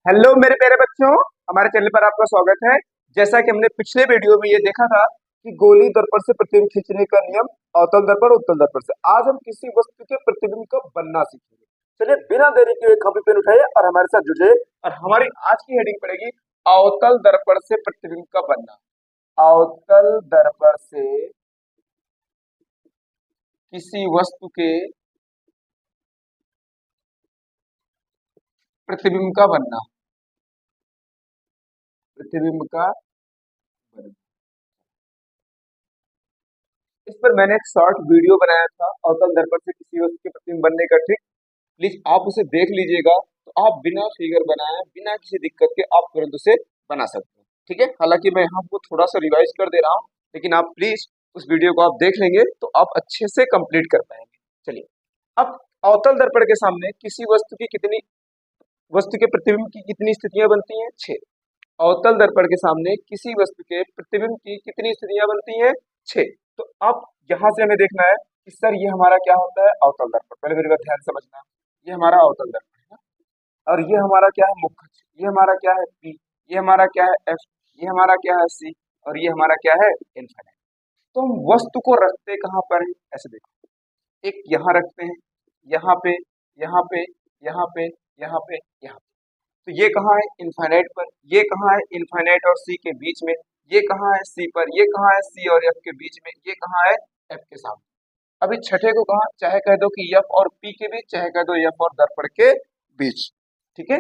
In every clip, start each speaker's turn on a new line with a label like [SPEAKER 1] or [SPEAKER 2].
[SPEAKER 1] Hello मेरे प्यारे बच्चों, हमारे चैनल पर आपका स्वागत है। जैसा कि हमने पिछले वीडियो में ये देखा था कि गोली दर्पण से प्रतिबिंब खींचने का नियम अवतल दर्पण उत्तल दर्पण से, आज हम किसी वस्तु के प्रतिबिंब का बनना सीखेंगे। चलिए बिना देरी किए कॉपी पेन उठाइए और हमारे साथ जुड़िए। और हमारी आज की हेडिंग पड़ेगी अवतल दर्पण से प्रतिबिंब का बनना। अवतल दर्पण से किसी वस्तु के प्रतिबिंब का बनना, प्रतिबिंब का बनना। इस पर मैंने एक शॉर्ट वीडियो बनाया था, अवतल दर्पण से किसी वस्तु के प्रतिबिंब बनने का ट्रिक। प्लीज आप उसे देख लीजिएगा, तो आप बिना फिगर बनाए बिना किसी दिक्कत के आप तुरंत उसे बना सकते हैं। ठीक है, हालांकि मैं यहाँ को थोड़ा सा रिवाइज कर दे रहा हूँ, लेकिन आप प्लीज उस वीडियो को आप देख लेंगे तो आप अच्छे से कंप्लीट कर पाएंगे। चलिए, अब अवतल दर्पण के सामने किसी वस्तु के प्रतिबिंब की कितनी स्थितियां बनती हैं? 6। अवतल दर्पण के सामने किसी वस्तु के प्रतिबिंब की कितनी स्थितियां बनती हैं? 6। तो अब यहाँ से हमें देखना है कि सर ये हमारा क्या होता है? अवतल दर्पण। पहले मेरी बात ध्यान से समझना, ये हमारा अवतल दर्पण है और ये हमारा क्या है? मुख्य अक्ष। ये हमारा क्या है? पी। ये हमारा क्या है? एफ। ये हमारा क्या है? सी। और ये हमारा क्या है? इनफिनिट। तो हम वस्तु को रखते कहाँ पर है? ऐसे देखो, एक यहाँ रखते हैं, यहाँ पे, यहाँ पे, यहाँ पे, यहाँ पे, यहाँ पे। तो ये कहाँ है? इनफाइनाइट पर। ये कहाँ है? इनफाइनाइट और सी के बीच में। ये कहाँ है? सी पर। ये कहाँ है? सी और एफ के बीच में। ये कहाँ है? एफ के सामने। अभी छठे को कहा, चाहे कह दो कि एफ और पी के बीच, चाहे कह दो एफ और दर्पण के बीच। ठीक है,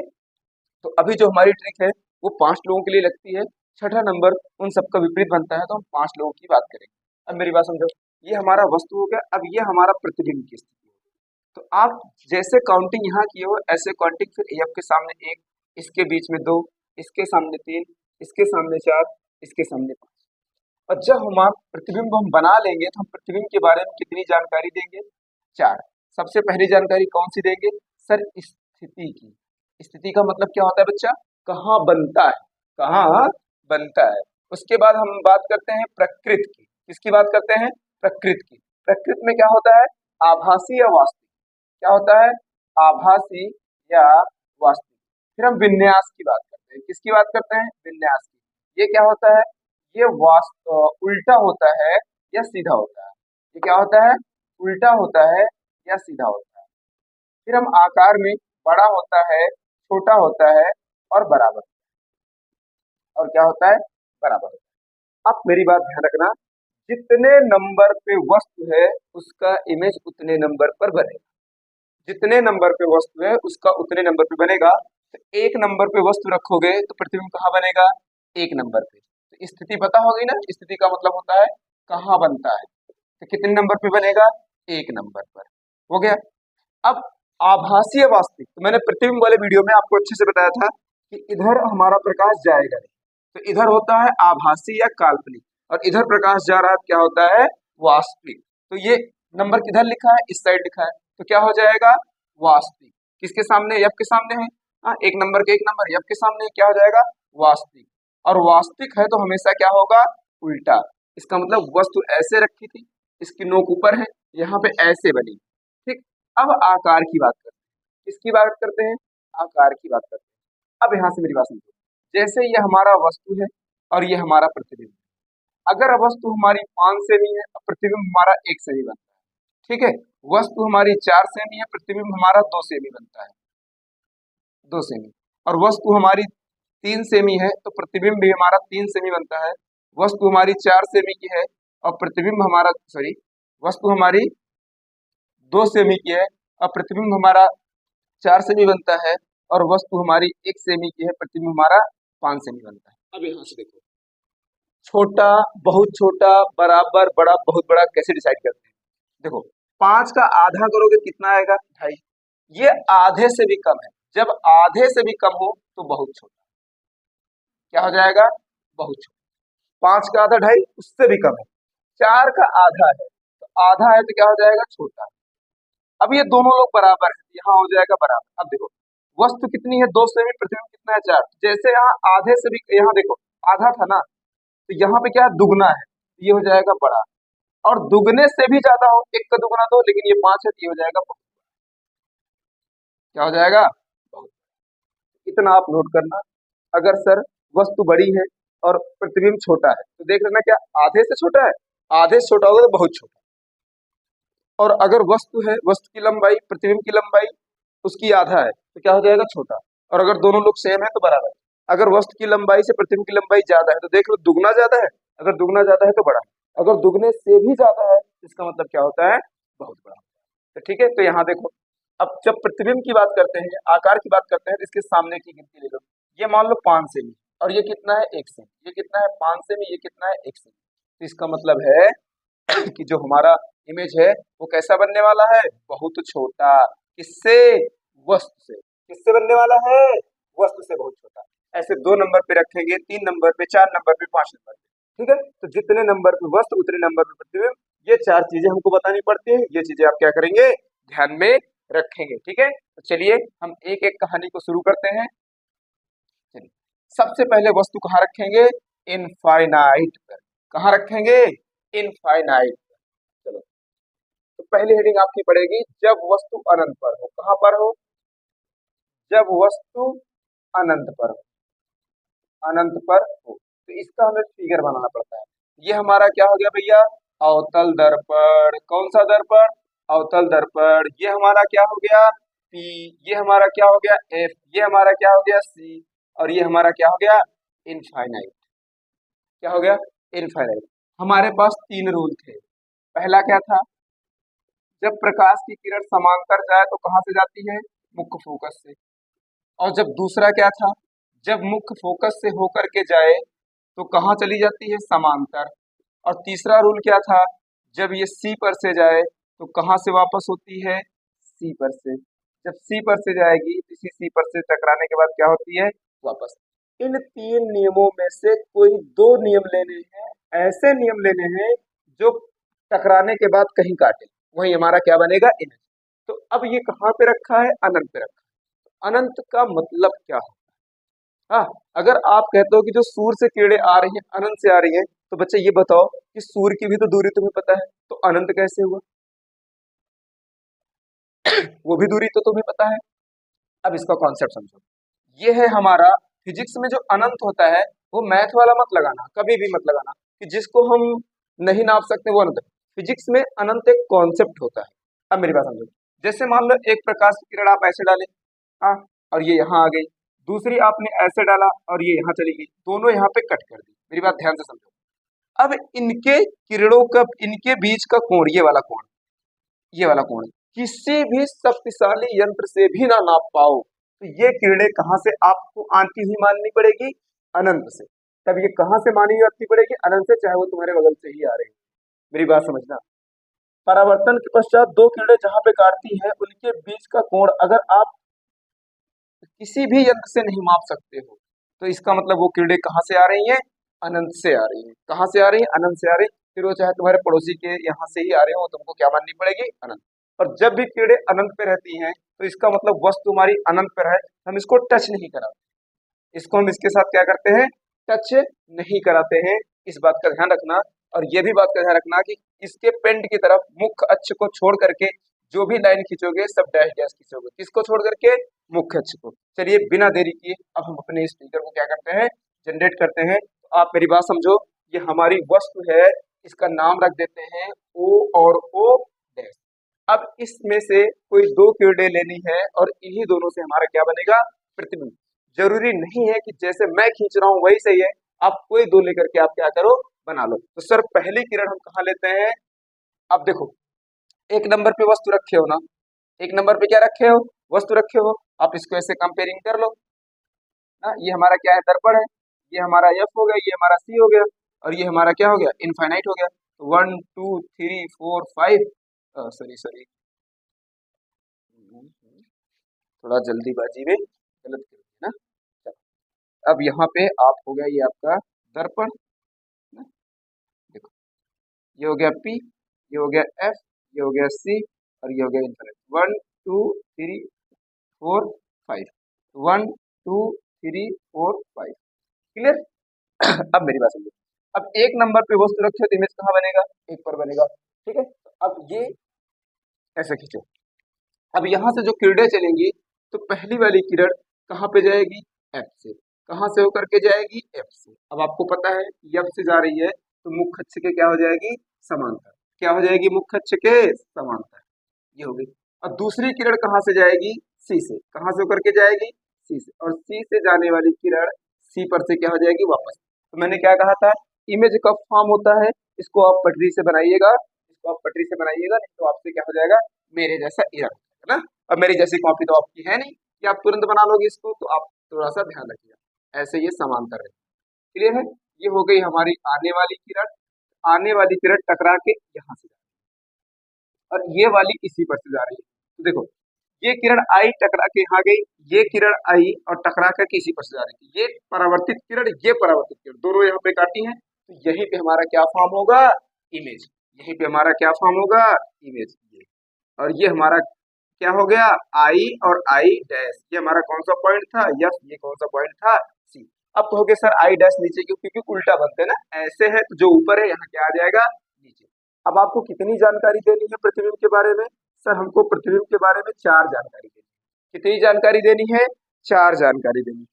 [SPEAKER 1] तो अभी जो हमारी ट्रिक है वो 5 लोगों के लिए लगती है। छठा नंबर उन सबका विपरीत बनता है, तो हम 5 लोगों की बात करेंगे। अब मेरी बात समझो, ये हमारा वस्तु हो गया, अब ये हमारा प्रतिबिंब की स्थिति है। तो आप जैसे काउंटिंग यहाँ किए हो, ऐसे काउंटिंग फिर एफ के सामने 1, इसके बीच में 2, इसके सामने 3, इसके सामने 4, इसके सामने 5। और जब हम आप प्रतिबिंब हम बना लेंगे तो हम प्रतिबिंब के बारे में कितनी जानकारी देंगे? 4। सबसे पहली जानकारी कौन सी देंगे? सर स्थिति की। स्थिति का मतलब क्या होता है बच्चा? कहाँ बनता है, कहाँ बनता है। उसके बाद हम बात करते हैं प्रकृति की। किसकी बात करते हैं? प्रकृति की। प्रकृति में क्या होता है? आभासी या वास्तविक। क्या होता है? आभासी या वास्तविक। फिर हम विन्यास की बात करते हैं। किसकी बात करते हैं? विन्यास की। ये क्या होता है? ये उल्टा होता है या सीधा होता है? ये क्या होता है? उल्टा होता है या सीधा होता है। फिर हम आकार में, बड़ा होता है, छोटा होता है और बराबर। और क्या होता है? बराबर होता है। अब मेरी बात ध्यान रखना, जितने नंबर पे वस्तु है उसका इमेज उतने नंबर पर बनेगा। जितने नंबर पे वस्तु है उसका उतने नंबर पे बनेगा। तो 1 नंबर पे वस्तु रखोगे तो प्रतिबिंब कहाँ बनेगा? 1 नंबर पे। तो स्थिति पता होगी ना, स्थिति का मतलब होता है कहाँ बनता है। तो कितने नंबर पे बनेगा? 1 नंबर पर। हो गया। अब आभासी वास्तविक, तो मैंने प्रतिबिंब वाले वीडियो में आपको अच्छे से बताया था कि इधर हमारा प्रकाश जाएगा नहीं, तो इधर होता है आभासी या काल्पनिक, और इधर प्रकाश जा रहा है, क्या होता है? वास्तविक। तो ये नंबर किधर लिखा है? इस साइड लिखा है, तो क्या हो जाएगा? वास्तविक। किसके सामने? एफ के सामने है। हाँ, 1 नंबर के 1 नंबर एफ के सामने क्या हो जाएगा? वास्तविक। और वास्तविक है तो हमेशा क्या होगा? उल्टा। इसका मतलब वस्तु ऐसे रखी थी, इसकी नोक ऊपर है, यहाँ पे ऐसे बनी। ठीक। अब आकार की बात करते हैं। किसकी बात करते हैं? आकार की बात करते हैं। अब यहाँ से मेरी बात समझो, जैसे ये हमारा वस्तु है और ये हमारा प्रतिबिंब। अगर वस्तु हमारी 5 सेमी है, प्रतिबिंब हमारा 1 सेमी बनता है। ठीक है, वस्तु हमारी 4 सेमी है, प्रतिबिंब हमारा 2 सेमी बनता है, 2 सेमी। और वस्तु हमारी 3 सेमी है तो प्रतिबिंब भी हमारा 3 सेमी बनता है। वस्तु हमारी 4 सेमी की है और प्रतिबिंब हमारा, सॉरी, वस्तु हमारी 2 सेमी की है और प्रतिबिंब हमारा 4 सेमी बनता है। और वस्तु हमारी 1 सेमी की है, प्रतिबिंब हमारा 5 सेमी बनता है। अब यहाँ से देखो, छोटा, बहुत छोटा, बराबर, बड़ा, बहुत बड़ा कैसे डिसाइड करते हैं? देखो, 5 का आधा करोगे कितना आएगा? 2.5। ये आधे से भी कम है। जब आधे से भी कम हो तो बहुत छोटा। क्या हो जाएगा? बहुत छोटा। 5 का आधा 2.5, उससे भी कम है। 4 का आधा है, तो आधा है तो क्या हो जाएगा? छोटा। अब ये दोनों लोग बराबर है, यहाँ हो जाएगा बराबर। अब देखो, वस्तु कितनी है? 2 सेमी, प्रतिबिंब कितना है? 4। जैसे यहाँ आधे से भी, यहाँ देखो आधा था ना, तो यहाँ पे क्या है? दुगना है, ये हो जाएगा बड़ा। और दुगने से भी ज्यादा हो, 1 का दुगना 2, लेकिन ये 5 है, तो ये हो जाएगा बहुत। क्या हो जाएगा? बहुत। इतना आप नोट करना। अगर सर वस्तु बड़ी है और प्रतिबिंब छोटा है तो देख लेना क्या आधे से छोटा है, आधे से छोटा होगा तो बहुत छोटा। और अगर वस्तु है, वस्तु की लंबाई प्रतिबिंब की लंबाई उसकी आधा है तो क्या हो जाएगा छोटा। और अगर दोनों लोग सेम है तो बराबर। अगर वस्तु की लंबाई से प्रतिबिंब की लंबाई ज्यादा है तो देख लो दुगना ज्यादा है, अगर दुगना ज्यादा है तो बड़ा है, अगर दुगने से भी ज्यादा है इसका मतलब क्या होता है बहुत बड़ा। तो ठीक है, तो यहाँ देखो अब जब प्रतिबिंब की बात करते हैं, आकार की बात करते हैं तो इसके सामने की गिनती ले लो। ये मान लो 5 सेमी और ये कितना है 1 सेमी, ये कितना है 5 सेमी, ये कितना है 1 सेमी। तो इसका मतलब है कि जो हमारा इमेज है वो कैसा बनने वाला है, बहुत छोटा। किससे, वस्तु से। किससे बनने वाला है, वस्तु से बहुत छोटा। ऐसे 2 नंबर पे रखेंगे, 3 नंबर पे, 4 नंबर पे, 5 नंबर पे। ठीक है, तो जितने नंबर पे वस्तु उतने नंबर पे प्रतिबिंब, ये 4 चीजें हमको बतानी पड़ती है। ये चीजें आप क्या करेंगे, ध्यान में रखेंगे। ठीक है, तो चलिए हम एक एक कहानी को शुरू करते हैं। चलिए सबसे पहले वस्तु कहाँ रखेंगे, इनफाइनाइट पर। कहाँ रखेंगे, इनफाइनाइट पर। चलो तो पहली हेडिंग आपकी पड़ेगी जब वस्तु अनंत पर हो। कहाँ पर हो, जब वस्तु अनंत पर हो, अनंत पर हो। तो इसका हमें फिगर बनाना पड़ता है। ये हमारा क्या हो गया भैया, अवतल दर्पण। कौन सा दर्पण, अवतल दर्पण। ये हमारा क्या हो गया P, ये हमारा क्या हो गया F, ये हमारा क्या हो गया C, और ये हमारा क्या हो गया इनफाइनाइट। क्या हो गया इनफाइनाइट। हमारे पास 3 रूल थे। पहला क्या था, जब प्रकाश की किरण समांतर जाए तो कहाँ से जाती है, मुख्य फोकस से। और जब दूसरा क्या था, जब मुख्य फोकस से होकर के जाए तो कहाँ चली जाती है, समांतर। और तीसरा रूल क्या था, जब ये सी पर से जाए तो कहाँ से वापस होती है, सी पर से। जब सी पर से जाएगी तो इसी सी पर से टकराने के बाद क्या होती है, वापस। इन 3 नियमों में से कोई 2 नियम लेने हैं, ऐसे नियम लेने हैं जो टकराने के बाद कहीं काटे, वही हमारा क्या बनेगा, इमेज। तो अब ये कहाँ पे रखा है, अनंत पे रखा है। अनंत का मतलब क्या है, हाँ, अगर आप कहते हो कि जो सूर्य से किरणें आ रही हैं अनंत से आ रही हैं, तो बच्चे ये बताओ कि सूर्य की भी तो दूरी तुम्हें पता है, तो अनंत कैसे हुआ, वो भी दूरी तो तुम्हें पता है। अब इसका कॉन्सेप्ट समझो। ये है हमारा फिजिक्स में जो अनंत होता है, वो मैथ वाला मत लगाना, कभी भी मत लगाना कि जिसको हम नहीं नाप सकते वो अनंत है। फिजिक्स में अनंत एक कॉन्सेप्ट होता है। अब मेरी बात समझो, जैसे मान लो एक प्रकाश की किरण आप ऐसे डाले, हाँ, और ये यहाँ आ गई, दूसरी आपने ऐसे डाला और ये यहाँ चली गई, दोनों यहाँ पे कट कर दी। मेरी बात ध्यान से समझो। अब इनके किरणों का, इनके बीच का कोण, ये वाला कोण, ये वाला कोण किसी भी शक्तिशाली यंत्र से भी ना नाप पाओ, तो ये किरणें कहाँ से आपको आती हुई माननी पड़ेगी, अनंत से। तब ये कहाँ से मानी हुई आती पड़ेगी, अनंत से, चाहे वो तुम्हारे बगल से ही आ रही है। मेरी बात समझना। परावर्तन के पश्चात 2 किरणें जहां पे काटती हैं उनके बीच का कोण अगर आप किसी भी यंत्र से नहीं माप सकते हो, तो इसका मतलब वो किरणें कहाँ से आ रही हैं, अनंत से आ रही हैं। कहाँ से आ रही हैं, अनंत से आ रही हैं। फिर वो चाहे तुम्हारे पड़ोसी के यहाँ से ही आ रहे हो, तुमको क्या माननी पड़ेगी, अनंत। और जब भी किरणें अनंत पे रहती हैं तो इसका मतलब वस्तु हमारी अनंत पर है, हम इसको टच नहीं कराते, इसको हम इसके साथ क्या करते हैं, टच नहीं कराते हैं। इस बात का ध्यान रखना। और ये भी बात का ध्यान रखना कि इसके पेंड की तरफ मुख्य अक्ष को छोड़ करके जो भी लाइन खींचोगे सब डैश डैश खींचोगे, किसको छोड़ करके, मुख्य अक्ष को। चलिए बिना देरी किए अब हम अपने इस फिगर को क्या करते हैं, जनरेट करते हैं। तो आप मेरी बात समझो, ये हमारी वस्तु है, इसका नाम रख देते हैं ओ और ओ डैश। अब इसमें से कोई 2 किरणें लेनी है और इन्हीं दोनों से हमारा क्या बनेगा, प्रतिबिंब। जरूरी नहीं है कि जैसे मैं खींच रहा हूं वही सही है, आप कोई 2 लेकर के आप क्या करो, बना लो। तो सर पहली किरण हम कहाँ लेते हैं, अब देखो एक नंबर पे वस्तु रखे हो ना, एक नंबर पे क्या रखे हो, वस्तु रखे हो, आप इसको ऐसे कंपेयरिंग कर लो ना। ये हमारा क्या है, दर्पण है, ये हमारा एफ हो गया, ये हमारा सी हो गया, और ये हमारा क्या हो गया, इनफाइनाइट हो गया। तो 1 2 3 4 5, सॉरी सॉरी, थोड़ा जल्दीबाजी में गलत कर दिया ना। चलो, अब यहाँ पे आप हो गया ये आपका दर्पण ना। देखो ये हो गया पी, ये हो गया एफ, ये हो गया सी, और ये हो गया इनफाइनाइट। 1 2 3 4 5, 1 2 3 4 5, क्लियर। अब मेरी बात समझो। अब एक नंबर पे वस्तु रखी हो तो इमेज कहाँ बनेगा, एक पर बनेगा। ठीक है, तो अब ये ऐसे खींचो। अब यहाँ से जो किरणें चलेंगी तो पहली वाली किरण कहाँ पे जाएगी, एफ से। कहाँ से होकर के जाएगी, एफ से। अब आपको पता है एफ से जा रही है तो मुख्य अक्ष के क्या हो जाएगी, समांतर। क्या हो जाएगी, मुख्य अक्ष के समांतर। ये होगी। और दूसरी किरण कहाँ से जाएगी, सी से। कहाँ से होकर के जाएगी, सी से। और सी से जाने वाली किरण सी पर से क्या हो जाएगी, वापस। तो मैंने क्या कहा था, इमेज का फॉर्म होता है, इसको आप पटरी से बनाइएगा, इसको आप पटरी से बनाइएगा, नहीं तो आपसे क्या हो जाएगा, मेरे जैसा इरर, है ना। अब मेरी जैसी कॉपी तो आपकी है नहीं कि आप तुरंत बना लोगे इसको, तो आप थोड़ा सा ध्यान रखिएगा, ऐसे ये समांतर है। क्लियर है। ये हो गई हमारी आने वाली किरण। आने वाली किरण टकरा के यहाँ से, और ये वाली इसी पर से जा रही है। तो देखो, ये किरण आई टकरा के यहाँ गई, ये किरण आई और टकरा कर किसी पर से जा रही थी। ये परावर्तित किरण, ये परावर्तित किरण, दोनों यहाँ पे काटी हैं, तो यहीं पे हमारा क्या फॉर्म होगा, इमेज। यहीं पे हमारा क्या फॉर्म होगा, इमेज। ये और ये हमारा क्या हो गया, आई और आई डैश। ये हमारा कौन सा पॉइंट था, यस। ये कौन सा पॉइंट था, सी। अब कहोगे सर आई डैश नीचे क्यों, क्योंकि उल्टा बनते हैं ना, ऐसे है तो जो ऊपर है यहाँ क्या आ जाएगा, नीचे। अब आपको कितनी जानकारी देनी है प्रतिबिंब के बारे में, सर हमको प्रतिबिंब के बारे में 4 जानकारी देनी है। कितनी जानकारी देनी है, 4 जानकारी देनी है।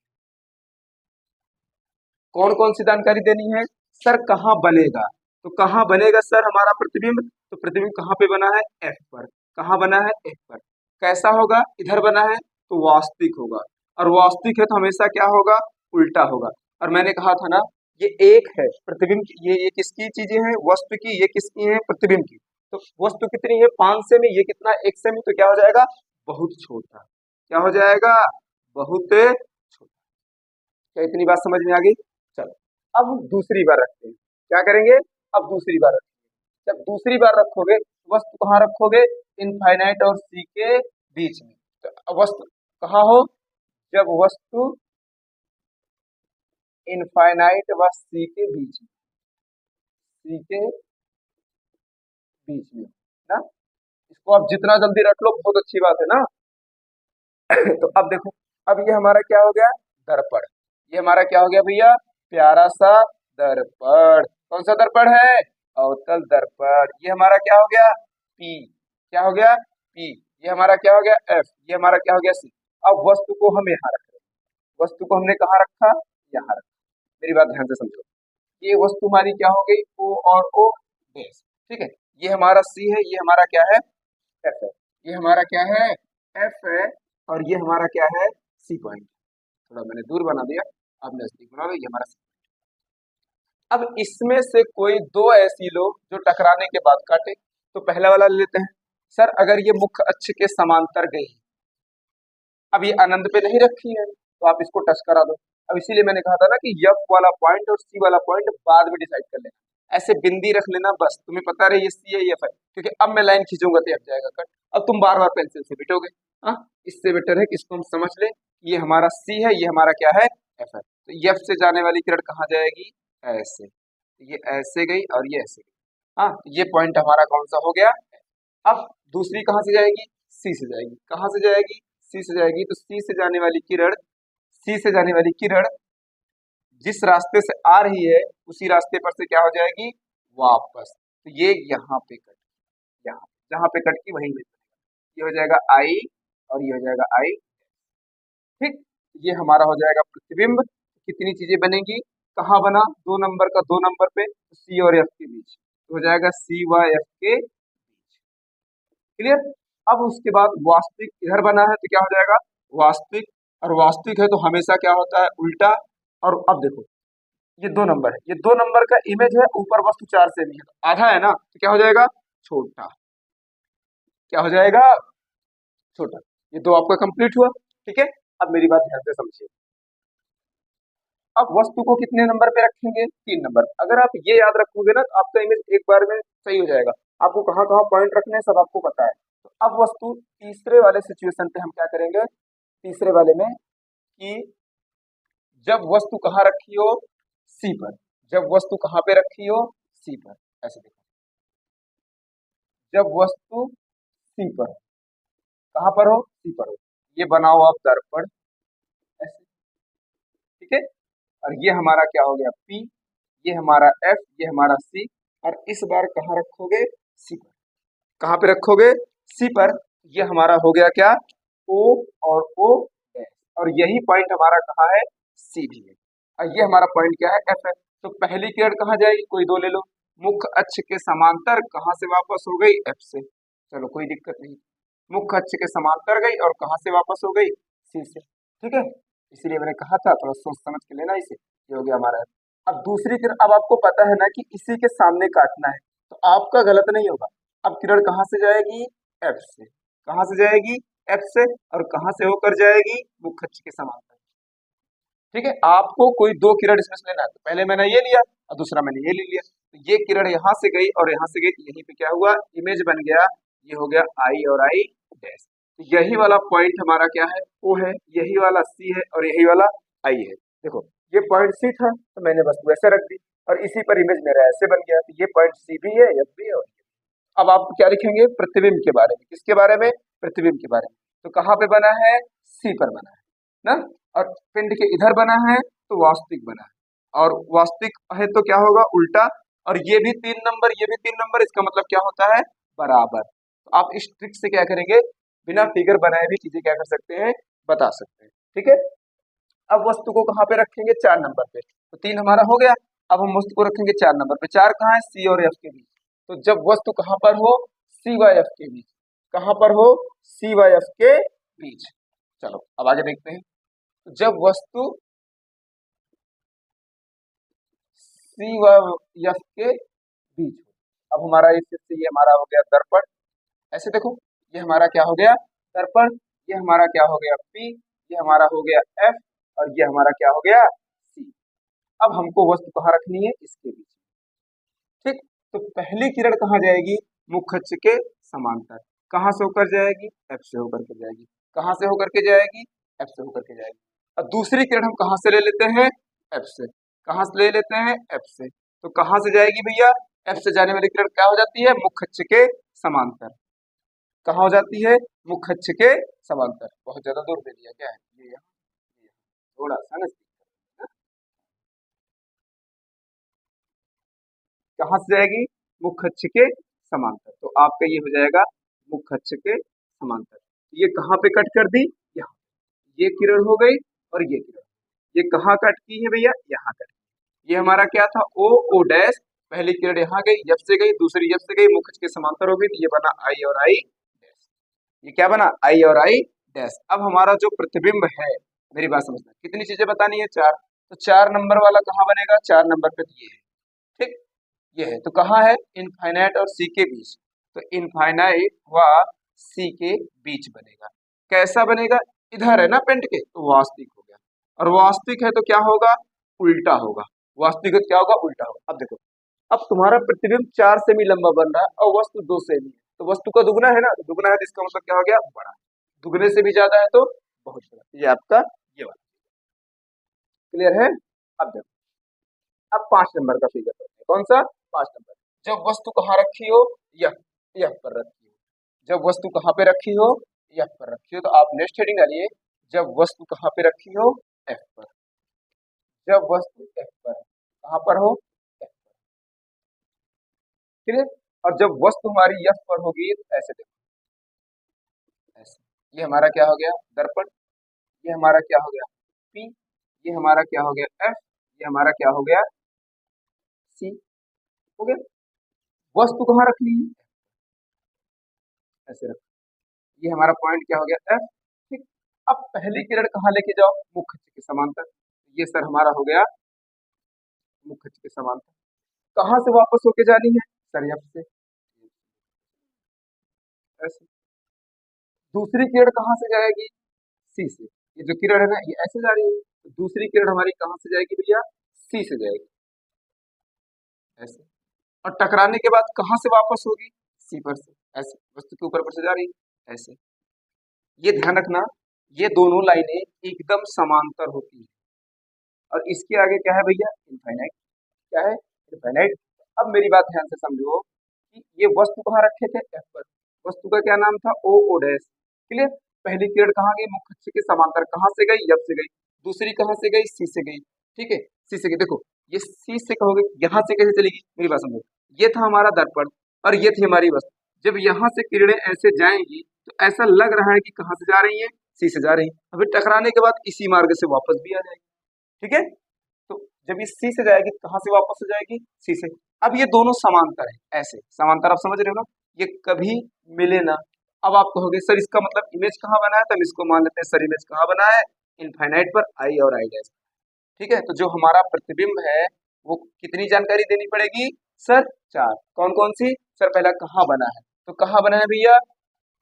[SPEAKER 1] कौन कौन सी जानकारी देनी है, सर कहाँ बनेगा, तो कहाँ बनेगा सर हमारा प्रतिबिंब, तो प्रतिबिंब कहाँ पे बना है, एफ पर। कहाँ बना है, एफ पर। कैसा होगा, इधर बना है तो वास्तविक होगा, और वास्तविक है तो हमेशा क्या होगा, उल्टा होगा। और मैंने कहा था ना, ये एक है प्रतिबिंब की, ये किसकी चीजें हैं, वस्तु की, ये किसकी है, प्रतिबिंब की। तो वस्तु कितनी है, 5 सेमी, ये कितना, 1 सेमी, तो क्या हो जाएगा, बहुत छोटा। क्या हो जाएगा, बहुत छोटा। क्या इतनी बात समझ में आ गई। चलो, अब हम दूसरी बार रखते हैं। क्या करेंगे, अब दूसरी बार रखेंगे। जब दूसरी बार रखोगे, वस्तु कहाँ रखोगे, इनफाइनाइट और सी के बीच में। तो अब वस्तु कहाँ हो, जब वस्तु इनफाइनाइट व सी के बीच में, सी के बीच में ना। इसको आप जितना जल्दी रख लो बहुत अच्छी बात है ना। तो अब देखो, अब ये हमारा क्या हो गया, दर्पण। ये हमारा क्या हो गया भैया, प्यारा सा दर्पण। कौन सा दर्पण है, अवतल दर्पण। ये हमारा क्या हो गया, पी। क्या हो गया, पी। ये हमारा क्या हो गया, एफ। ये हमारा क्या हो गया, सी। अब वस्तु को हम यहाँ रख रहे हैं, वस्तु को हमने कहाँ रखा, यहाँ रखा। मेरी बात ध्यान से समझो, ये वस्तु हमारी क्या हो गई, ओ और ओ बेस। ठीक है, ये हमारा सी है, ये हमारा क्या है, एफ है। ये हमारा क्या है, एफ है, और ये हमारा क्या है, सी पॉइंट। थोड़ा मैंने दूर बना दिया, अब नजदीक बना दो, ये हमारा सी। अब इसमें से कोई दो ऐसी लो जो टकराने के बाद काटे, तो पहला वाला ले लेते हैं। सर अगर ये मुख्य अक्ष के समांतर गई, अब ये अनंत पे नहीं रखी है, तो आप इसको टच करा दो। अब इसीलिए मैंने कहा था ना कि एफ वाला पॉइंट और सी वाला पॉइंट बाद में डिसाइड कर लेना। ऐसे बिंदी रख लेना, बस तुम्हें पता रहे ये सी है, ये एफ है, क्योंकि अब मैं लाइन खींचूंगा तो एफ जाएगा कट। अब तुम बार बार पेंसिल से बिटोगे। हाँ, इससे बेटर है कि इसको हम समझ लें, ये हमारा सी है, ये हमारा क्या है, एफ है। तो एफ से जाने वाली किरण कहाँ जाएगी, ऐसे। ये ऐसे गई और ये ऐसे गई। हाँ, ये पॉइंट हमारा कौन सा हो गया। अब दूसरी कहाँ से जाएगी, सी से जाएगी। कहाँ से जाएगी, सी से जाएगी। तो सी से जाने वाली किरण, सी से जाने वाली किरण जिस रास्ते से आ रही है उसी रास्ते पर से क्या हो जाएगी, वापस। तो ये यहाँ पे कट, यहाँ जहाँ पे कट की वहीं में ये हो जाएगा आई, और ये हो जाएगा आई। ठीक, ये हमारा हो जाएगा प्रतिबिंब। कितनी चीजें बनेंगी, कहाँ बना, 2 नंबर का 2 नंबर पे, सी और एफ के बीच। तो हो जाएगा सी व एफ के बीच। क्लियर। अब उसके बाद वास्तविक इधर बना है तो क्या हो जाएगा, वास्तविक। और वास्तविक है तो हमेशा क्या होता है, उल्टा। और अब देखो, ये 2 नंबर है, ये 2 नंबर का इमेज है, ऊपर वस्तु 4 से भी है, तो आधा है ना, तो क्या हो जाएगा, छोटा। क्या हो जाएगा, छोटा। ये 2 आपका कंप्लीट हुआ। ठीक है, अब मेरी बात ध्यान से समझिए। अब वस्तु को कितने नंबर पे रखेंगे, 3 नंबर। अगर आप ये याद रखोगे ना तो आपका इमेज एक बार में सही हो जाएगा। आपको कहाँ कहाँ पॉइंट रखने हैं सब आपको पता है। तो अब वस्तु तीसरे वाले सिचुएशन पे हम क्या करेंगे, तीसरे वाले में, कि जब वस्तु कहाँ रखी हो, सी पर। जब वस्तु कहाँ पे रखी हो, सी पर। ऐसे देखो, जब वस्तु सी पर, कहाँ पर हो, सी पर हो, ये बनाओ आप दर्पण ऐसे। ठीक है, और ये हमारा क्या हो गया, पी। ये हमारा एफ, ये हमारा सी। और इस बार कहाँ रखोगे, सी पर। कहाँ पे रखोगे, सी पर। ये हमारा हो गया क्या, ओ और ओ डैश। और यही पॉइंट हमारा कहाँ है, सी भी है, और ये हमारा पॉइंट क्या है, एफ है। तो पहली किरण कहाँ जाएगी, कोई दो ले लो, मुख्य अक्ष के समांतर कहाँ से वापस हो गई, एफ से, चलो कोई दिक्कत नहीं, मुख्य अक्ष के समांतर गई और कहाँ से वापस हो गई, सी से, ठीक है। इसीलिए मैंने कहा था थोड़ा सोच समझ के लेना इसे, ये हो गया हमारा। अब दूसरी किरण, अब आपको पता है ना कि इसी के सामने काटना है, तो आपका गलत नहीं होगा। अब किरण कहाँ से जाएगी, एफ से, कहाँ से जाएगी, एफ से, और कहाँ से होकर जाएगी, मुख्य अक्ष के समांतर, ठीक है। आपको कोई दो किरण इसमें से लेना है, तो पहले मैंने ये लिया और दूसरा मैंने ये ले लिया, तो ये किरण यहाँ से गई और यहाँ से गई, यहीं पे क्या हुआ, इमेज बन गया, ये हो गया आई और आई डैश। तो यही वाला पॉइंट हमारा क्या है, ओ है, यही वाला सी है और यही वाला आई है। देखो ये पॉइंट सी था तो मैंने बस वैसे रख दी और इसी पर इमेज मेरा ऐसे बन गया, तो ये पॉइंट सी भी है, एफ भी है। और अब आप क्या लिखेंगे, प्रतिबिंब के बारे में, किसके बारे में, प्रतिबिंब के बारे में। तो कहाँ पे बना है, सी पर बना है ना, और पिंड के इधर बना है तो वास्तविक बना है, और वास्तविक है तो क्या होगा, उल्टा, और ये भी 3 नंबर, ये भी 3 नंबर, इसका मतलब क्या होता है, बराबर। तो आप इस ट्रिक से क्या करेंगे, बिना फिगर बनाए भी चीजें क्या कर सकते हैं, बता सकते हैं, ठीक है। अब वस्तु को कहाँ पे रखेंगे, 4 नंबर पे, तो 3 हमारा हो गया। अब हम वस्तु को रखेंगे 4 नंबर पे, 4 कहाँ है, सी और एफ के बीच। तो जब वस्तु कहाँ पर हो, सी व एफ के बीच, कहाँ पर हो, सी व एफ के बीच। चलो अब आगे देखते हैं, तो जब वस्तु सी व एफ के बीच हो, अब हमारा ये हमारा हो गया दर्पण, ऐसे देखो, ये हमारा क्या हो गया, दर्पण, ये हमारा क्या हो गया, पी, ये हमारा हो गया एफ, और ये हमारा क्या हो गया, सी। अब हमको वस्तु कहाँ रखनी है, इसके बीच, ठीक। तो पहली किरण कहाँ जाएगी, मुख्य अक्ष के समांतर, कहाँ से होकर जाएगी, एफ से होकर के जाएगी, कहाँ से होकर के जाएगी, एफ से होकर के जाएगी। और दूसरी किरण हम कहाँ से ले लेते हैं, एफ से, कहाँ से ले लेते हैं, एफ से, तो कहाँ से जाएगी भैया, एफ से जाने वाली किरण क्या हो जाती है, मुख्य अक्ष के समांतर, कहाँ हो जाती है, मुख्य अक्ष के समांतर। बहुत ज्यादा दूर दे दिया क्या है, ये यहाँ, थोड़ा सा नजदीक, कहाँ से जाएगी, मुख्य अक्ष के समांतर, तो आपका ये हो जाएगा मुख्य अक्ष के समांतर। ये कहाँ पे कट कर दी, यहाँ, ये किरण हो गई और ये किरण, ये कहाँ कट की है भैया, यहाँ कट की। ये हमारा क्या था, ओ ओ डैश, पहली किरण यहाँ गई, एफ से गई, दूसरी एफ से गई, मुख्य अक्ष के समांतर हो गई, तो ये बना आई और आई डैश, ये क्या बना, आई और आई डैश। अब हमारा जो प्रतिबिंब है, मेरी बात समझना, कितनी चीजें बतानी है, 4, तो 4 नंबर वाला कहाँ बनेगा, 4 नंबर पे, तो ये है, ठीक, ये है, तो कहाँ है, इनफाइनाइट और सी के बीच, तो इनफाइनाइट व सी के बीच बनेगा। कैसा बनेगा, इधर है ना पेंट के, तो वास्तविक हो गया, और वास्तविक है तो क्या होगा, उल्टा होगा, वास्तविक है तो क्या होगा, उल्टा होगा। अब देखो, अब तुम्हारा प्रतिबिंब 4 से भी लंबा बन रहा है और वस्तु 2 से भी है, तो वस्तु का दुगना है ना, तो दुगना है तो इसका मतलब क्या हो गया, बड़ा, दुगने से भी ज्यादा है तो बहुत बड़ा, ये आपका ये वाला, क्लियर है। अब देखो, अब 5 नंबर का फिगर करते हैं, कौन सा, 5 नंबर। जब वस्तु कहाँ रखी हो, यह यह पर रखी हो, जब वस्तु कहाँ पे रखी हो, यह पर रखी हो, तो आप नेक्स्ट हेडिंग डालिए, जब वस्तु कहाँ पे रखी हो, एफ पर, जब वस्तु एफ पर है, कहाँ पर हो, एफ पर, क्लियर। और जब वस्तु हमारी एफ पर होगी तो ऐसे देखो, ऐसे, ये हमारा क्या हो गया, दर्पण, ये हमारा क्या हो गया, पी, ये हमारा क्या हो गया, एफ, ये हमारा क्या हो गया, सी, हो गया। वस्तु कहाँ रखनी है, ऐसे रख, ये हमारा पॉइंट क्या हो गया, एफ, ठीक। अब पहली किरण कहाँ लेके जाओ, मुख्य अक्ष के समांतर, ये सर हमारा हो गया मुख्य अक्ष के समांतर, कहाँ से वापस होके जानी है, सर एफ से, ऐसे। दूसरी किरण कहाँ से जाएगी, सी से, ये जो किरण है ना ये ऐसे जा रही है, तो दूसरी किरण हमारी कहाँ से जाएगी भैया, सी से जाएगी, ऐसे, और टकराने के बाद कहाँ से वापस होगी, सी पर से, ऐसे, वस्तु के ऊपर पर से जा रही है, ऐसे। ये ध्यान रखना, ये दोनों लाइनें एकदम समांतर होती है, और इसके आगे क्या है भैया, इनफाइनाइट, क्या है, इनफाइनाइट। अब मेरी बात ध्यान से समझो कि ये वस्तु कहाँ रखे थे, एफ पर, वस्तु का क्या नाम था, ओ ओ डैश, क्लियर। पहली किरण कहाँ गई, मुख्य अक्ष के समांतर, कहाँ से गई, एफ से गई, दूसरी कहाँ से गई, सी से गई, ठीक है, सी से गई। देखो ये सी से कहोगे, यहाँ से कैसे चलेगी, मेरी बात समझो, ये था हमारा दर्पण और ये थी हमारी वस्तु, जब यहाँ से किरणें ऐसे जाएंगी तो ऐसा लग रहा है कि कहाँ से जा रही है, सी से जा रही, अभी टकराने के बाद इसी मार्ग से वापस भी आ जाएगी। ठीक है, तो जब ये सी से जाएगी तो कहाँ से वापस हो जाएगी, सी से। अब ये दोनों समांतर है, ऐसे समांतर, आप समझ रहे हो ना, ये कभी मिले ना। अब आप कहोगे सर इसका मतलब इमेज कहाँ बना है, तो हम इसको मान लेते हैं सर इमेज कहाँ बना है, इनफाइनाइट पर आई और आई डैश। ठीक है, तो जो हमारा प्रतिबिंब है वो कितनी जानकारी देनी पड़ेगी सर, चार। कौन कौन सी सर, पहला कहाँ बना है, तो कहाँ बना है भैया,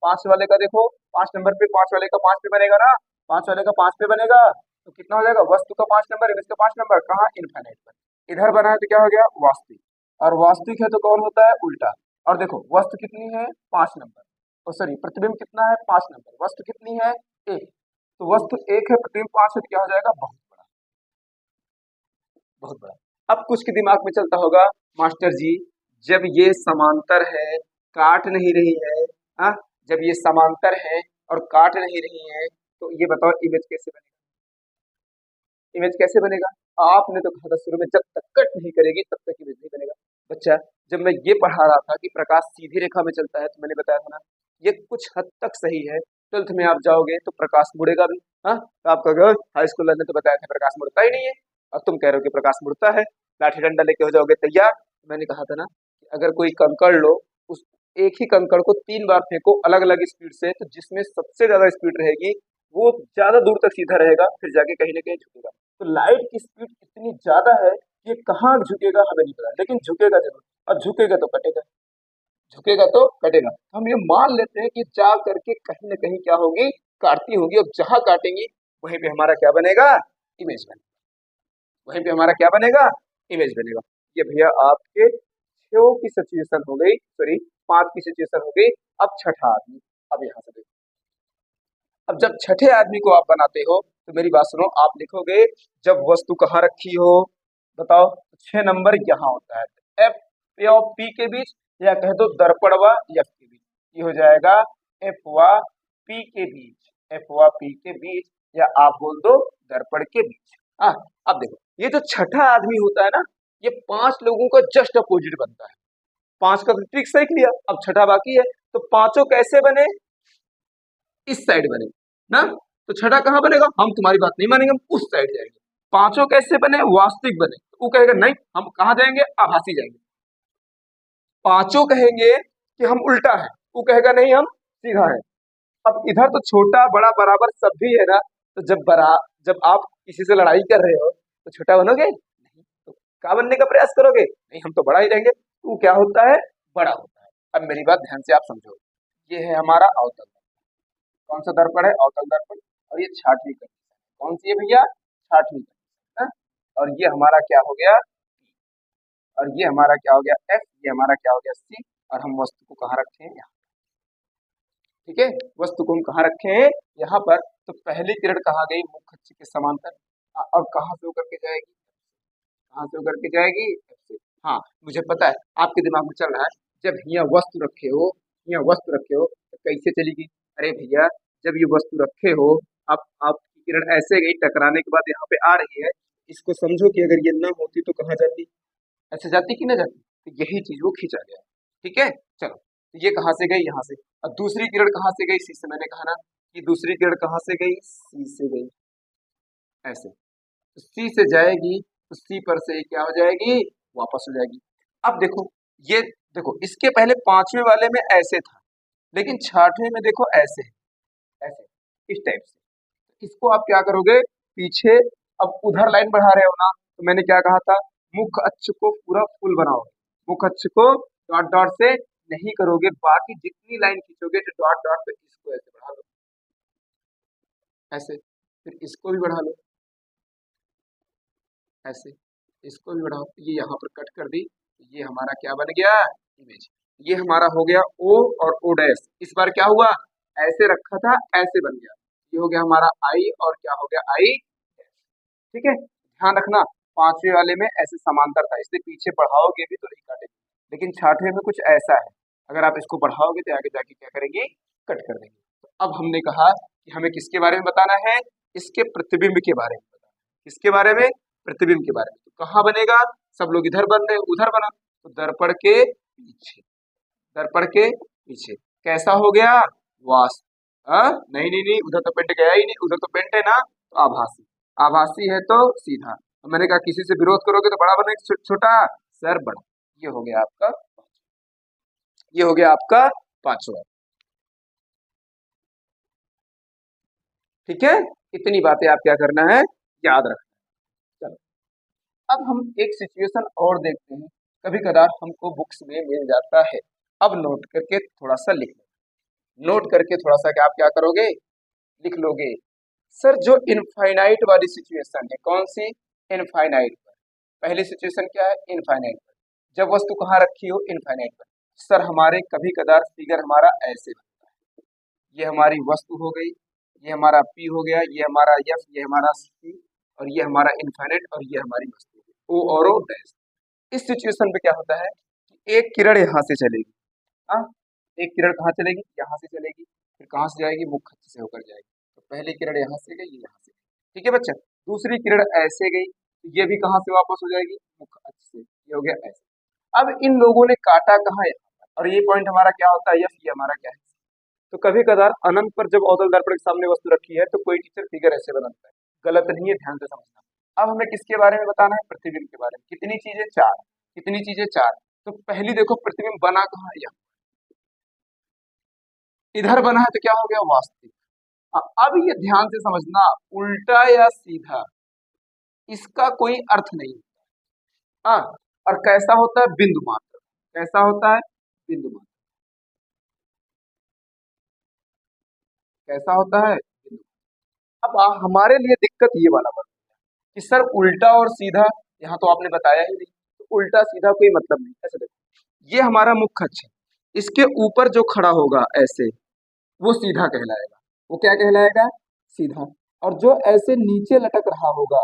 [SPEAKER 1] पांच वाले का देखो, पांच नंबर पे, पांच वाले का पांच पे बनेगा ना, पांच वाले का पांच पे बनेगा, तो कितना हो जाएगा, वस्तु का पांच नंबर, इमेज का पांच नंबर, कहाँ इनफाइनाइट पर। इधर बना है तो क्या हो गया, वास्तविक, और वास्तविक है तो कौन होता है, उल्टा। और देखो वस्तु कितनी है, पांच नंबर, और सॉरी प्रतिबिंब कितना है, पांच नंबर, वस्तु कितनी है, एक, तो वस्तु एक है, प्रतिबिंब पांच है, तो क्या हो जाएगा, बहुत बड़ा, बहुत बड़ा। अब कुछ के दिमाग में चलता होगा, मास्टर जी जब ये समांतर है, काट नहीं रही है, हाँ, जब ये समांतर है और काट नहीं रही है, तो ये बताओ इमेज कैसे बनेगा, इमेज कैसे बनेगा। आपने तो कहा था शुरू में, जब तक कट नहीं करेगी तब तक इमेज नहीं बनेगा। बच्चा जब मैं ये पढ़ा रहा था कि प्रकाश सीधी रेखा में चलता है, तो मैंने बताया था ना, ये कुछ हद तक सही है। ट्वेल्थ में आप जाओगे तो प्रकाश मुड़ेगा भी, हाँ, तो आप कहोगे हाई स्कूल ने तो बताया था प्रकाश मुड़ता ही नहीं है, और तुम कह रहे हो कि प्रकाश मुड़ता है, लाठी डंडा लेके हो जाओगे तैयार। मैंने कहा था ना कि अगर कोई कंकड़ लो, उस एक ही कंकड़ को तीन बार फेंको अलग अलग स्पीड से, तो जिसमें सबसे ज्यादा स्पीड रहेगी वो ज्यादा दूर तक सीधा रहेगा, फिर जाके कहीं ना कहीं झुकेगा। तो लाइट की स्पीड इतनी ज्यादा है कि ये कहाँ झुकेगा हमें नहीं पता, लेकिन झुकेगा जरूर, और झुकेगा तो कटेगा, झुकेगा तो कटेगा। हम ये मान लेते हैं कि जा करके कहीं ना कहीं क्या होगी, काटती होगी, और जहां काटेंगी वहीं पे हमारा क्या बनेगा, इमेज बनेगा, वहीं पे हमारा क्या बनेगा, इमेज बनेगा। ये भैया आपके छो की सिचुएशन हो गई, सॉरी पांच की सिचुएशन हो गई। अब छठा आदमी, अब यहाँ से देखो, अब जब छठे आदमी को आप बनाते हो तो मेरी बात सुनो, आप लिखोगे जब वस्तु कहाँ रखी हो, बताओ, छह नंबर यहाँ होता है, एफ पे और पी के बीच, या कह दो दर्पण व एफ के बीच, ये हो जाएगा एफ व पी के बीच, एफ व पी के बीच, या आप बोल दो दर्पण के बीच। हाँ, अब देखो ये जो छठा आदमी होता है ना, ये पांच लोगों का जस्ट अपोजिट बनता है, पांच का तो ट्रिक सीख लिया, अब छठा बाकी है, तो पांचों कैसे बने, इस साइड बने ना, तो छठा कहाँ बनेगा, हम तुम्हारी बात नहीं मानेंगे, हम उस साइड जाएंगे। पांचों कैसे बने, वास्तविक बने, वो कहेगा नहीं हम कहाँ जाएंगे, आभासी जाएंगे। पांचों कहेंगे कि हम उल्टा है, वो कहेगा नहीं हम सीधा है। अब इधर तो छोटा बड़ा बराबर सब भी है ना, तो जब आप किसी से लड़ाई कर रहे हो तो छोटा बनोगे नहीं, तो क्या बनने का प्रयास करोगे, नहीं हम तो बड़ा ही रहेंगे, तो वो क्या होता है, बड़ा होता है। अब मेरी बात ध्यान से आप समझो, ये है हमारा अवतल, कौन सा दर्पण है, अवतल दर्पण, और ये छाठवीं कंडीशन, कौन सी है भैया, छाठवीं कंडीशन, और ये हमारा क्या हो गया, और ये हमारा क्या हो गया एफ, ये हमारा क्या हो गया सी, और हम वस्तु को कहाँ रखे हैं, यहाँ। ठीक है, वस्तु को हम कहाँ रखे हैं, यहाँ पर। तो पहली किरण कहाँ गई, मुख्य अक्ष के समांतर, और कहाँ से होकर के जाएगी, कहाँ से होकर के जाएगी, F से। हाँ मुझे पता है आपके दिमाग में चल रहा है, जब यहाँ वस्तु रखे हो, यहाँ वस्तु रखे हो तो कैसे चलेगी, अरे भैया जब ये वस्तु रखे हो, अब आपकी किरण ऐसे गई, टकराने के बाद यहाँ पे आ रही है, इसको समझो कि अगर ये न होती तो कहाँ जाती, ऐसे जाती कि ना जाती, तो यही चीज वो खींचा गया। ठीक है, चलो, तो ये कहाँ से गई, यहाँ से, और दूसरी किरण कहाँ से गई, सी से, मैंने कहा ना कि दूसरी किरण कहाँ से गई, सी से गई, ऐसे, तो सी से जाएगी, तो सी पर से क्या हो जाएगी, वापस हो जाएगी। अब देखो ये, देखो इसके पहले पांचवें वाले में ऐसे था, लेकिन छठवें में देखो ऐसे है, ऐसे, इस टाइप से। इसको आप क्या करोगे, पीछे, अब उधर लाइन बढ़ा रहे हो ना, तो मैंने क्या कहा था, मुख्य अक्ष को पूरा फुल बनाओगे, मुख्य अक्ष को डॉट डॉट से नहीं करोगे, बाकी जितनी लाइन खींचोगे तो डॉट डॉट पे इसको ऐसे बढ़ा लो, ऐसे, फिर इसको भी बढ़ा लो, ऐसे, इसको भी बढ़ाओ, ये यहाँ पर कट कर दी, ये हमारा क्या बन गया, इमेज। ये हमारा हो गया ओ और ओ डैश, इस बार क्या हुआ, ऐसे रखा था ऐसे बन गया, ये हो गया हमारा आई, और क्या हो गया आई डैश। ठीक है, ध्यान रखना पांचवे वाले में ऐसे समांतर था, इसलिए पीछे बढ़ाओगे भी तो नहीं काटेंगे, लेकिन छठवें में कुछ ऐसा है, अगर आप इसको बढ़ाओगे तो आगे जाके क्या करेंगे, कट कर देंगे। तो अब हमने कहा कि हमें किसके बारे में बताना है, इसके प्रतिबिंब के बारे में बताना है, किसके बारे में, प्रतिबिंब के बारे में। तो कहाँ बनेगा, सब लोग इधर बन रहे, उधर बना, तो दर्पण के पीछे, दर्पण के पीछे कैसा हो गया, वास्तविक, हाँ नहीं नहीं नहीं, उधर तो पेंट गया ही नहीं, उधर तो पेंट है ना, तो आभासी। आभासी है तो सीधा। तो मैंने कहा किसी से विरोध करोगे तो बड़ा बने छोटा, सर बड़ा। ये हो गया आपका, ये हो गया आपका पांचवा। ठीक है, इतनी बातें आप क्या करना है, याद रखना। चलो, अब हम एक सिचुएशन और देखते हैं, कभी कदार हमको बुक्स में मिल जाता है। अब नोट करके थोड़ा सा लिख लो, नोट करके थोड़ा सा क्या आप क्या करोगे, लिख लोगे। सर जो इनफाइनाइट वाली सिचुएशन है, कौन सी, इनफाइनाइट पर। पहली सिचुएशन क्या है, इनफाइनाइट पर। जब वस्तु कहाँ रखी हो, इनफाइनाइट पर। सर हमारे कभी कदार फिगर हमारा ऐसे बनता है, ये हमारी वस्तु हो गई, ये हमारा पी हो गया, ये हमारा एफ, ये हमारा सी, और ये हमारा इनफाइनाइट, और ये हमारी वस्तु हो गई ओ और ओ डैश। इस सिचुएशन पे क्या होता है कि एक किरण यहाँ से चलेगी, हाँ, एक किरण कहाँ चलेगी, यहाँ से चलेगी, फिर कहाँ से जाएगी, मुख्य अक्ष से होकर जाएगी। तो पहली किरण यहाँ से गई, ये यहाँ से, ठीक है बच्चा। दूसरी किरण ऐसे गई, तो ये भी कहाँ से वापस हो जाएगी, मुख्य अक्ष से, ये हो गया ऐसे। अब इन लोगों ने काटा कहाँ, यहाँ पर, और ये पॉइंट हमारा क्या होता है, यस, ये हमारा क्या है। तो कभी कदार अनंत पर जब अवतल दर्पण के सामने वस्तु रखी है, तो कोई टीचर फिगर ऐसे बनाता है, गलत नहीं है, ध्यान से समझना। अब हमें किसके बारे में बताना है, प्रतिबिंब के बारे में। कितनी चीजें, चार। कितनी चीजें, चार। तो पहली देखो प्रतिबिंब बना कहाँ है, यहाँ इधर बना है, तो क्या हो गया, वास्तविक। अब ये ध्यान से समझना, उल्टा या सीधा इसका कोई अर्थ नहीं। हाँ, और कैसा होता है, बिंदु मात्र। कैसा होता है, बिंदु मात्र। कैसा होता है, बिंदु। अब हमारे लिए दिक्कत ये वाला बात कि सर उल्टा और सीधा, यहाँ तो आपने बताया ही नहीं, तो उल्टा सीधा कोई मतलब नहीं। ऐसे देखो, ये हमारा मुख्य अक्ष है, इसके ऊपर जो खड़ा होगा ऐसे, वो सीधा कहलाएगा। वो क्या कहलाएगा, सीधा। और जो ऐसे नीचे लटक रहा होगा,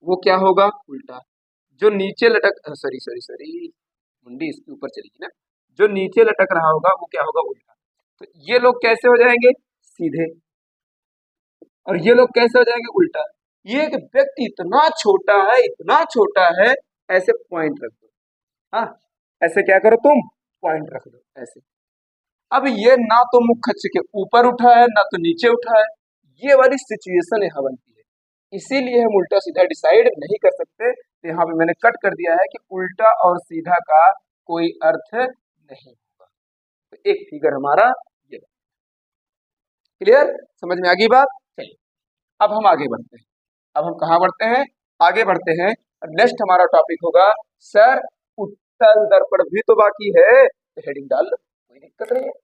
[SPEAKER 1] वो क्या होगा, उल्टा। जो नीचे लटक, सॉरी सॉरी सॉरी, मुंडी इसके ऊपर चलेगी ना, जो नीचे लटक रहा होगा वो क्या होगा, उल्टा। तो ये लोग कैसे हो जाएंगे, सीधे, और ये लोग कैसे हो जाएंगे, उल्टा। ये एक व्यक्ति इतना छोटा है, इतना छोटा है, ऐसे पॉइंट रख दो, हाँ, ऐसे क्या करो तुम, पॉइंट रख दो ऐसे। अब ये ना तो मुख्य अक्ष के ऊपर उठा है, ना तो नीचे उठा है, ये वाली सिचुएशन यहाँ बनती है। इसीलिए हम उल्टा सीधा डिसाइड नहीं कर सकते। तो यहाँ पे मैंने कट कर दिया है कि उल्टा और सीधा का कोई अर्थ नहीं होगा। तो एक फिगर हमारा ये, क्लियर, समझ में आ गई बात। चलिए, अब हम आगे बढ़ते हैं। अब हम कहाँ बढ़ते हैं, आगे बढ़ते हैं। नेक्स्ट हमारा टॉपिक होगा, सर उत्तल दर्पण भी तो बाकी है, तो हेडिंग डाल लो, कोई दिक्कत नहीं है।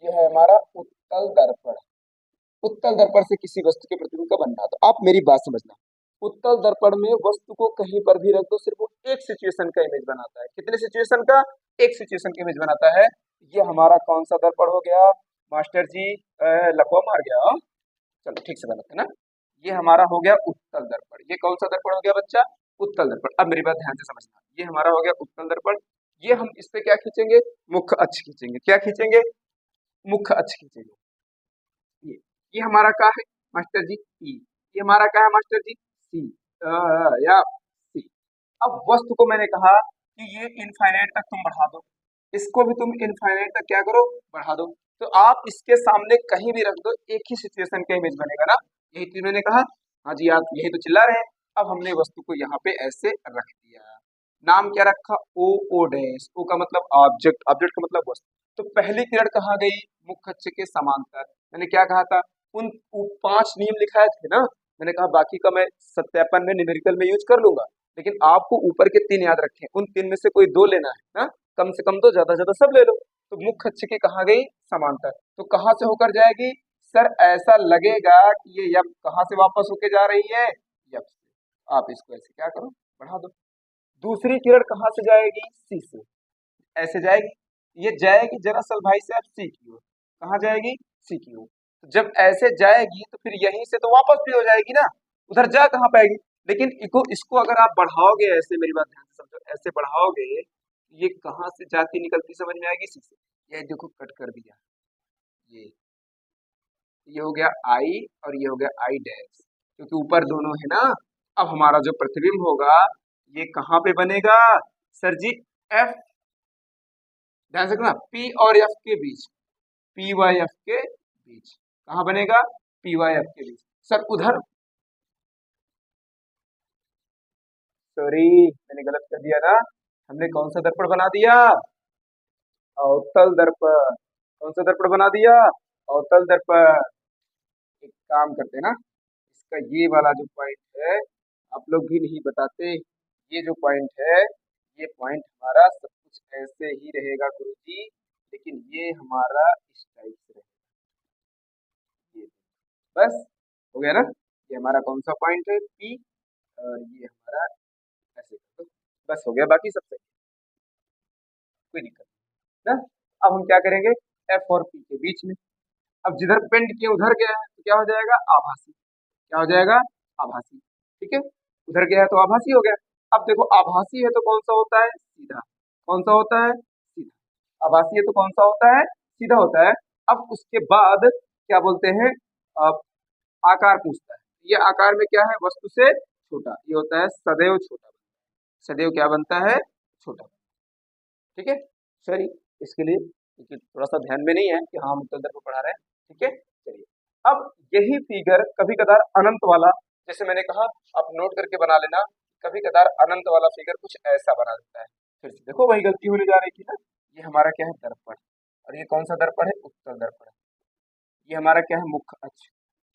[SPEAKER 1] ये है हमारा उत्तल दर्पण। उत्तल दर्पण से किसी वस्तु के प्रतिबिंब का बनना। तो आप मेरी बात समझना, उत्तल दर्पण में वस्तु को कहीं पर भी रख दो, सिर्फ वो एक सिचुएशन का इमेज बनाता है। कितने सिचुएशन का, एक सिचुएशन का इमेज बनाता है। ये हमारा कौन सा दर्पण हो गया मास्टर जी, लकवा मार गया, चलो ठीक से बनाते हैं ना। ये हमारा हो गया उत्तल दर्पण। ये कौन सा दर्पण हो गया बच्चा, उत्तल दर्पण। अब मेरी बात ध्यान से समझना, ये हमारा हो गया उत्तल दर्पण। ये हम इस पे क्या खींचेंगे, मुख्य अक्ष खींचेंगे। क्या खींचेंगे, मुख्य अक्ष खींचेंगे। ये हमारा क्या है मास्टर जी, ई। ये हमारा क्या है मास्टर जी, सी, या सी। अब वस्तु को मैंने कहा कि ये इनफाइनाइट तक तुम बढ़ा दो, इसको भी तुम इनफाइनाइट तक क्या करो, बढ़ा दो। तो आप इसके सामने कहीं भी रख दो, एक ही सिचुएशन का इमेज बनेगा ना। यही चीज मैंने कहा, हाँ जी आप यही तो चिल्ला रहे हैं। अब हमने वस्तु को यहाँ पे ऐसे रख दिया, नाम क्या रखा, ओ, ओ डैश। ओ का मतलब ऑब्जेक्ट, ऑब्जेक्ट का मतलब वस्तु। तो पहली किरण कहाँ गई, मुख्य अक्ष के समांतर। मैंने क्या कहा था, उन पांच नियम लिखाए थे ना। मैंने कहा बाकी का मैं सत्यापन में न्यूमेरिकल में यूज कर लूंगा, लेकिन आपको ऊपर के तीन याद रखें, उन तीन में से कोई दो लेना है ना, कम से कम दो, ज्यादा से ज्यादा सब ले लो। तो मुख्य अक्ष की कहाँ गई, समांतर। तो कहाँ से होकर जाएगी, सर ऐसा लगेगा कि ये यप कहाँ से वापस होके जा रही है, यप से। आप इसको ऐसे क्या करो, बढ़ा दो। दूसरी किरण कहाँ से जाएगी, सी से, ऐसे जाएगी। ये जाएगी दरअसल भाई साहब सी की ओर। कहाँ जाएगी, सी की ओर। जब ऐसे जाएगी तो फिर यहीं से तो वापस भी हो जाएगी ना, उधर जा कहाँ पाएगी। लेकिन इसको अगर आप बढ़ाओगे ऐसे, मेरी बात ध्यान से समझो, ऐसे बढ़ाओगे, ये कहाँ से जाती निकलती समझ में आएगी, सी से। ये देखो कट कर दिया, ये हो गया आई, और ये हो गया आई डैश, क्योंकि ऊपर दोनों है ना। अब हमारा जो प्रतिबिंब होगा ये कहाँ पे बनेगा, सर जी एफ, ध्यान से रखना, पी और एफ के बीच, पी वाई एफ के बीच। कहाँ बनेगा, पी वाई एफ के बीच। सर उधर, सॉरी मैंने गलत कर दिया ना, हमने कौन सा दर्पण बना दिया, अवतल दर्पण। कौन सा दर्पण बना दिया, अवतल दर्पण। एक काम करते हैं ना, इसका ये वाला जो पॉइंट है, आप लोग भी नहीं बताते, ये जो पॉइंट है, ये पॉइंट हमारा सब कुछ ऐसे ही रहेगा गुरुजी, लेकिन ये हमारा इस टाइप से रहेगा, ये बस हो गया ना। ये हमारा कौन सा पॉइंट है, पी, और ये हमारा ऐसे कर दो, बस हो गया, बाकी सब सही, कोई दिक्कत नहीं ना। अब हम क्या करेंगे, एफ और पी के बीच में, अब जिधर पेंट किए उधर गया है तो क्या हो जाएगा, आभासी। क्या हो जाएगा, आभासी। ठीक है, उधर गया है तो आभासी हो गया। अब देखो आभासी है तो कौन सा होता है, सीधा। कौन सा होता है, सीधा। आभासी है तो कौन सा होता है, सीधा होता है। अब उसके बाद क्या बोलते हैं, अब आकार पूछता है, ये आकार में क्या है, वस्तु से छोटा, ये होता है सदैव छोटा, सदैव क्या बनता है, छोटा। ठीक है, सॉरी इसके लिए, क्योंकि थोड़ा सा ध्यान में नहीं है कि हाँ हम उत्तर को पढ़ा रहे हैं। ठीक है, चलिए अब यही फिगर कभी कदार अनंत वाला, जैसे मैंने कहा आप नोट करके बना लेना, कभी कदार अनंत वाला फिगर कुछ ऐसा बना देता है। फिर से देखो वही गलती होने जा रही थी ना, ये हमारा क्या है, दर्पण, और ये कौन सा दर्पण है, उत्तल दर्पण। ये हमारा क्या है, मुख्य अक्ष।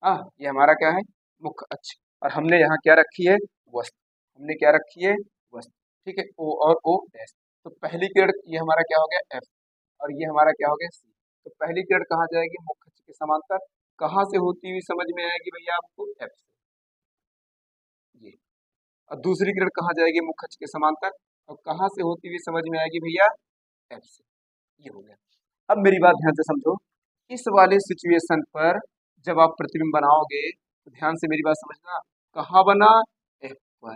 [SPEAKER 1] हाँ, ये हमारा क्या है, मुख्य अक्ष, और हमने यहाँ क्या रखी है, वस्तु। हमने क्या रखी है, वस्तु। ठीक है, ओ और ओ डैश। तो पहली किरण ये हमारा क्या हो गया, एफ, और ये हमारा क्या हो गया, सी। तो पहली किरण कहाँ जाएगी, मुख्य अक्ष के समांतर। कहाँ से होती हुई समझ में आएगी भैया आपको, एफ से, ये। और दूसरी किरण कहाँ जाएगी, मुख्य अक्ष के समांतर, और कहाँ से होती हुई समझ में आएगी भैया, एफ से। ये हो गया। अब मेरी बात ध्यान से समझो, इस वाले सिचुएशन पर जब आप प्रतिबिंब बनाओगे तो ध्यान से मेरी बात समझना, कहाँ बना, एफ पर।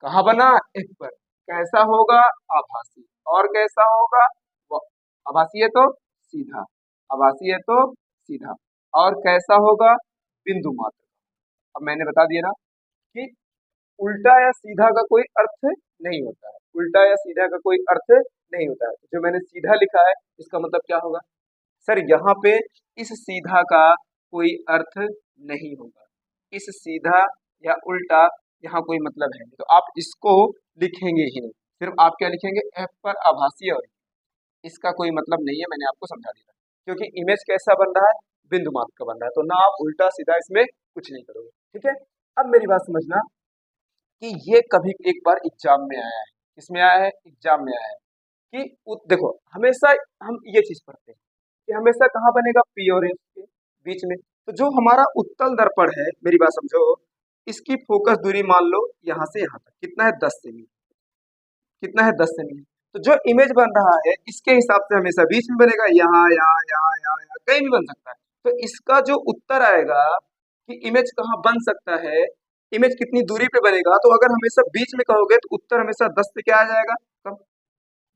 [SPEAKER 1] कहाँ बना, एफ पर। कैसा होगा, आभासी, और कैसा होगा, वो आभासी है तो सीधा, आभासी है तो सीधा, और कैसा होगा, बिंदु मात्र। अब मैंने बता दिया ना कि उल्टा या सीधा का कोई अर्थ नहीं होता है, उल्टा या सीधा का कोई अर्थ नहीं होता है। जो मैंने सीधा लिखा है इसका मतलब क्या होगा, सर यहाँ पे इस सीधा का कोई अर्थ नहीं होगा, इस सीधा या उल्टा यहाँ कोई मतलब है नहीं, तो आप इसको लिखेंगे ही नहीं। सिर्फ आप क्या लिखेंगे, एफ पर आभासी, और इसका कोई मतलब नहीं है, मैंने आपको समझा दिया। क्योंकि इमेज कैसा बन रहा है, बिंदु मात्र का बन रहा है, तो ना आप उल्टा सीधा इसमें कुछ नहीं करोगे। ठीक है, अब मेरी बात समझना कि ये कभी एक बार एग्जाम में आया है, किसमें आया है, एग्जाम में आया है, कि देखो हमेशा हम ये चीज पढ़ते हैं कि हमेशा कहाँ बनेगा, पी और एफ के बीच में। तो जो हमारा उत्तल दर्पण है, मेरी बात समझो, इसकी फोकस दूरी मान लो यहाँ से यहाँ तक कितना है, 10 सेमी। कितना है, 10 सेमी। तो जो इमेज बन रहा है इसके हिसाब से हमेशा बीच में बनेगा, यहाँ यहाँ यहाँ यहाँ यहाँ कहीं भी बन सकता है। तो इसका जो उत्तर आएगा कि इमेज कहाँ बन सकता है, इमेज कितनी दूरी पे बनेगा, तो अगर हमेशा बीच में कहोगे तो उत्तर हमेशा 10 से क्या आ जाएगा, कम।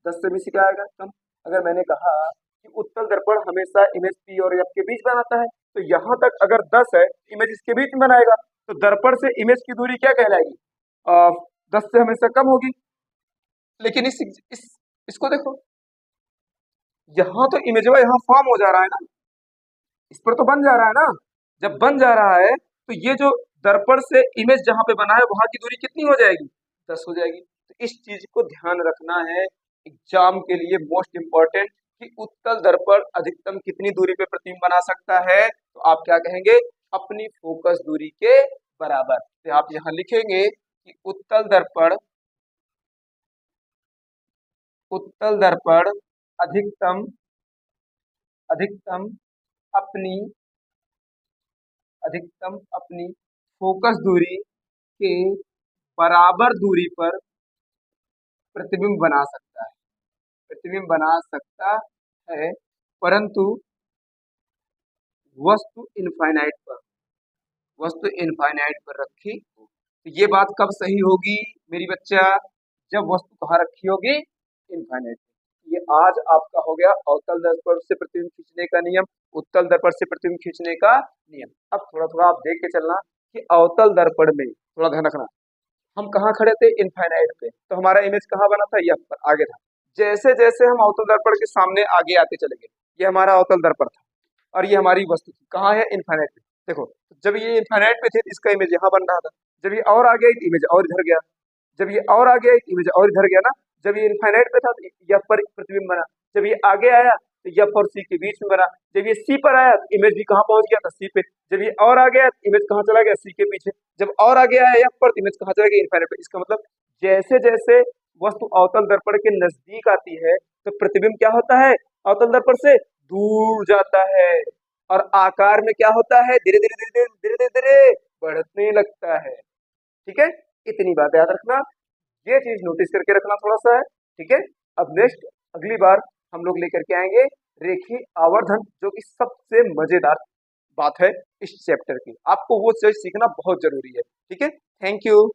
[SPEAKER 1] 10 से बीस क्या आएगा, कम। अगर मैंने कहा कि उत्तल दर्पण हमेशा इमेज पी और एफ के बीच बनाता है, तो यहाँ तक अगर 10 है, इमेज इसके बीच में बनाएगा, तो दर्पण से इमेज की दूरी क्या कहलाएगी, 10 से हमेशा कम होगी। लेकिन इसको देखो, यहाँ तो इमेज यहाँ फॉर्म हो जा रहा है ना, इस पर तो बन जा रहा है ना। जब बन जा रहा है तो ये जो दर्पण से इमेज जहां पे बना है वहां की दूरी कितनी हो जाएगी, 10 हो जाएगी। तो इस चीज को ध्यान रखना है एग्जाम के लिए, मोस्ट इंपॉर्टेंट, कि उत्तल दर्पण अधिकतम कितनी दूरी पे प्रतिबिंब बना सकता है, तो आप क्या कहेंगे, अपनी फोकस दूरी के बराबर। तो आप यहाँ लिखेंगे कि उत्तल दर्पण अधिकतम अधिकतम अपनी अधिकतम अपनी फोकस दूरी के बराबर दूरी पर प्रतिबिंब बना सकता है, प्रतिबिंब बना सकता है, परंतु वस्तु इनफाइनाइट पर, वस्तु इनफाइनाइट पर रखी हो। तो ये बात कब सही होगी मेरी बच्चा, जब वस्तु कहाँ रखी होगी, इनफाइनाइट। ये आज आपका हो गया अवतल दर्पण से प्रतिबिंब खींचने का नियम, उत्तल दर्पण से प्रतिबिंब खींचने का नियम। अब थोड़ा थोड़ा आप देख के चलना कि अवतल दर्पण में थोड़ा ध्यान रखना, हम कहाँ खड़े थे, इनफाइनाइट पे, तो हमारा इमेज कहाँ बना था, एफ पर, आगे था। जैसे जैसे हम अवतल दर्पण के सामने आगे आते चले गए, ये हमारा अवतल दर्पण था, और ये हमारी वस्तु थी, कहाँ है, इनफाइनाइट पे। देखो, जब ये इनफाइनाइट पे थे तो इसका इमेज यहाँ बन रहा था, जब ये और आ गया तो इमेज और इधर गया, जब ये और आ गया तो इमेज और इधर गया ना। जब ये इनफाइनाइट पे था तो यह पर प्रतिबिंब बना, जब ये आगे आया तो यफ और सी के बीच में बना, जब ये सी पर आया तो इमेज भी कहाँ पहुंच गया था, सी पे। जब ये और आ गया तो इमेज कहाँ चला गया, सी के पीछे। जब और आगे आया एफ पर तो इमेज कहाँ चला गया, इनफाइनाइट पे। इसका मतलब जैसे जैसे वस्तु अवतल दर्पण के नजदीक आती है तो प्रतिबिंब क्या होता है, अवतल दर्पण से दूर जाता है, और आकार में क्या होता है, धीरे धीरे धीरे धीरे धीरे धीरे धीरे बढ़ने लगता है। ठीक है, इतनी बात याद रखना, ये चीज नोटिस करके रखना थोड़ा सा है। ठीक है, अब नेक्स्ट अगली बार हम लोग लेकर के आएंगे रेखीय आवर्धन, जो कि सबसे मजेदार बात है इस चैप्टर की। आपको वो चीज सीखना बहुत जरूरी है। ठीक है, थैंक यू।